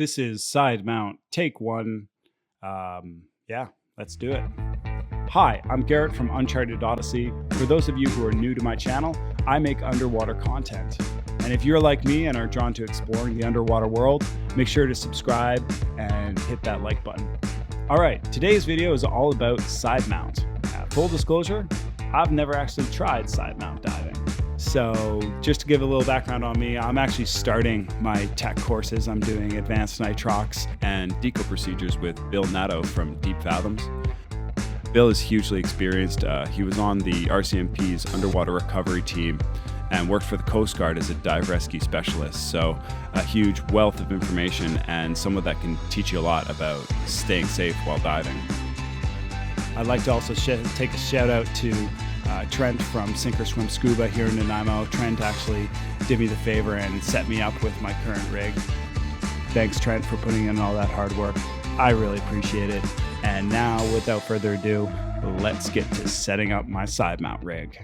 This is side mount, take one. Yeah, let's do it. Hi, I'm Garrett from Uncharted Odyssey. For those of you who are new to my channel, I make underwater content. And if you're like me and are drawn to exploring the underwater world, make sure to subscribe and hit that like button. All right, today's video is all about side mount. Full disclosure, I've never actually tried side mount diving. So just to give a little background on me, I'm actually starting my tech courses. I'm doing advanced nitrox and deco procedures with Bill Natto from Deep Fathoms. Bill is hugely experienced. He was on the RCMP's underwater recovery team and worked for the Coast Guard as a dive rescue specialist. So a huge wealth of information and someone that can teach you a lot about staying safe while diving. I'd like to also take a shout out to Trent from Sink or Swim Scuba here in Nanaimo. Trent actually did me the favor and set me up with my current rig. Thanks, Trent, for putting in all that hard work. I really appreciate it. And now, without further ado, let's get to setting up my side mount rig.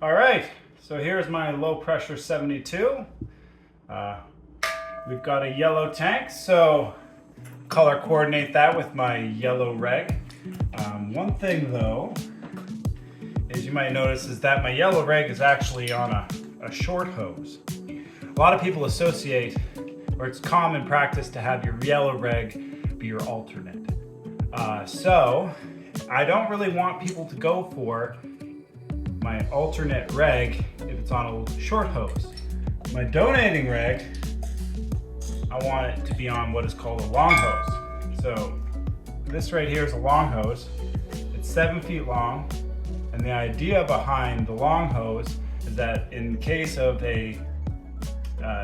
All right, so here's my low pressure 72. We've got a yellow tank, so color coordinate that with my yellow reg. One thing though, is you might notice is that my yellow reg is actually on a short hose. A lot of people associate, or it's common practice to have your yellow reg be your alternate. So I don't really want people to go for my alternate reg if it's on a short hose. My donating reg, I want it to be on what is called a long hose. So this right here is a long hose. It's 7 feet long. And the idea behind the long hose is that in case of a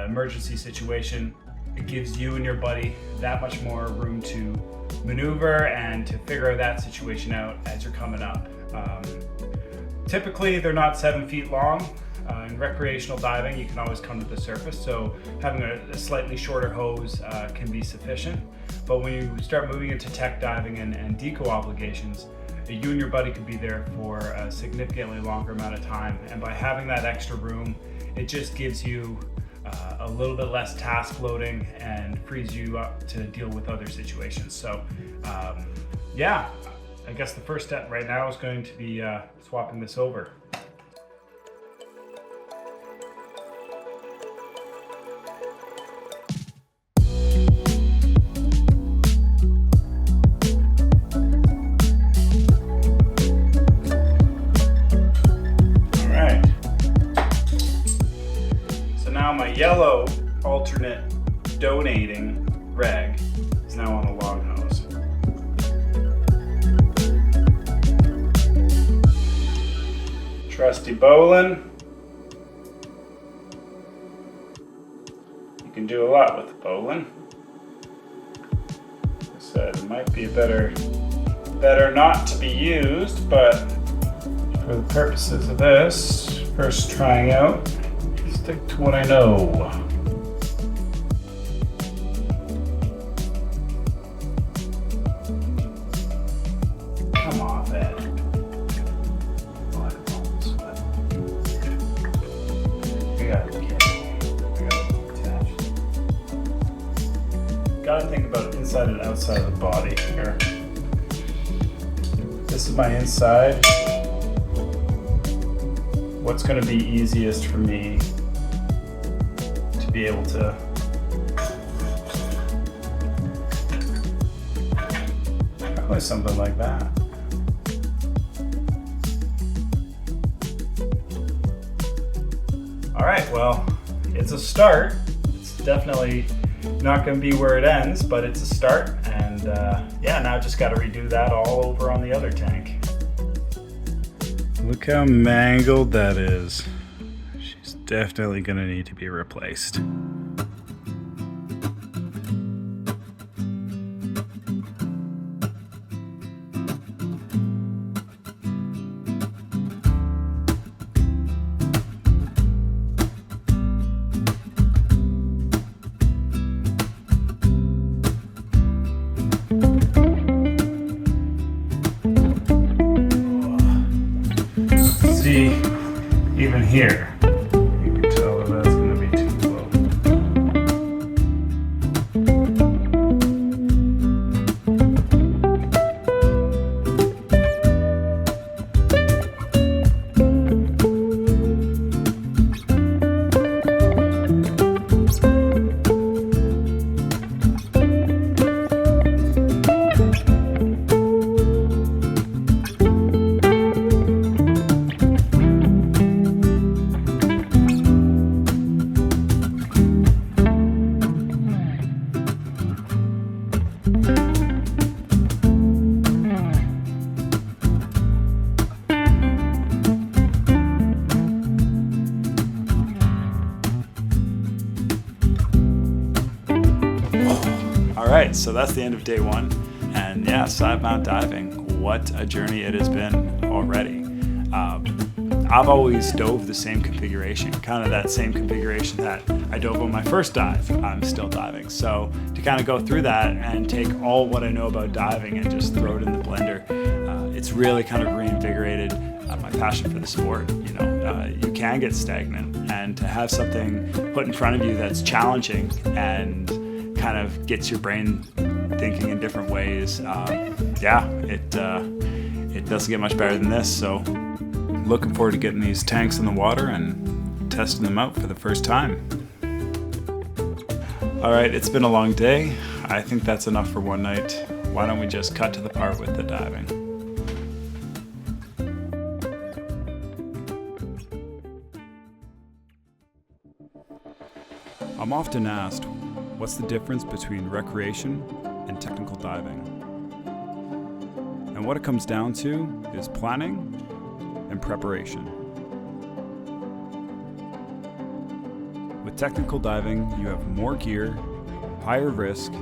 emergency situation, it gives you and your buddy that much more room to maneuver and to figure that situation out as you're coming up. Typically, they're not 7 feet long. In recreational diving, you can always come to the surface, so having a slightly shorter hose can be sufficient. But when you start moving into tech diving and deco obligations, you and your buddy could be there for a significantly longer amount of time. And by having that extra room, it just gives you a little bit less task loading and frees you up to deal with other situations. So yeah, I guess the first step right now is going to be swapping this over. Yellow alternate donating reg is now on the long hose. Trusty bowline. You can do a lot with the bowline. Like I said, it might be better not to be used, but for the purposes of this, first trying out, stick to what I know. Come on, Ed. We gotta attach. Gotta think about inside and outside of the body here. This is my inside. What's gonna be easiest for me be able to probably something like that. All right, well, it's a start. It's definitely not going to be where it ends, but it's a start. And yeah, now just got to redo that all over on the other tank. Look how mangled that is. Definitely gonna need to be replaced. See, even here, you can tell that that's going to be too low. right, so that's the end of day one. And yeah, side mount diving, what a journey it has been already. I've always dove the same configuration, kind of that same configuration that I dove on my first dive. I'm still diving. So to kind of go through that and take all what I know about diving and just throw it in the blender, it's really kind of reinvigorated my passion for the sport. You know, you can get stagnant, and to have something put in front of you that's challenging and kind of gets your brain thinking in different ways, it doesn't get much better than this. So looking forward to getting these tanks in the water and testing them out for the first time. All right, it's been a long day. I think that's enough for one night. Why don't we just cut to the part with the diving? I'm often asked, what's the difference between recreation and technical diving? And what it comes down to is planning and preparation. With technical diving, you have more gear, higher risk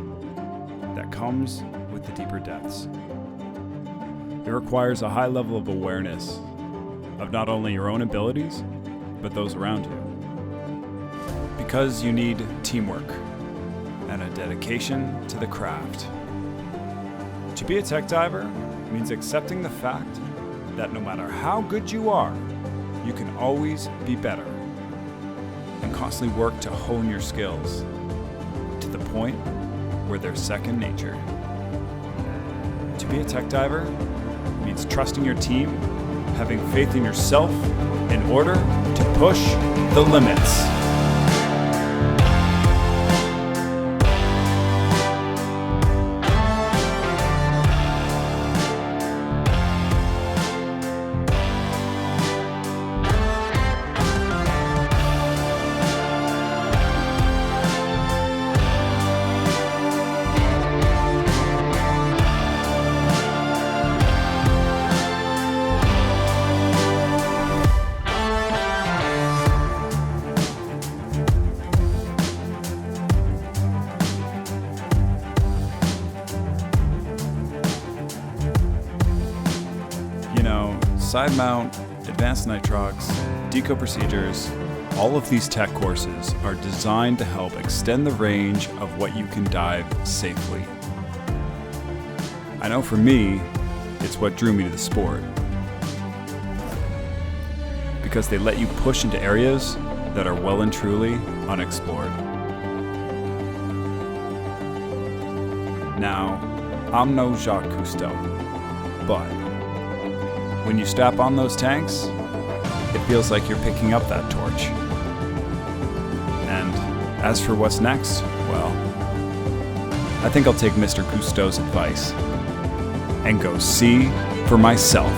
that comes with the deeper depths. It requires a high level of awareness of not only your own abilities, but those around you. Because you need teamwork and a dedication to the craft. To be a tech diver means accepting the fact that no matter how good you are, you can always be better, and constantly work to hone your skills to the point where they're second nature. To be a tech diver means trusting your team, having faith in yourself in order to push the limits. Side mount, advanced nitrox, deco procedures, all of these tech courses are designed to help extend the range of what you can dive safely. I know for me, it's what drew me to the sport. Because they let you push into areas that are well and truly unexplored. Now, I'm no Jacques Cousteau, but when you strap on those tanks, it feels like you're picking up that torch. And as for what's next, well, I think I'll take Mr. Cousteau's advice and go see for myself.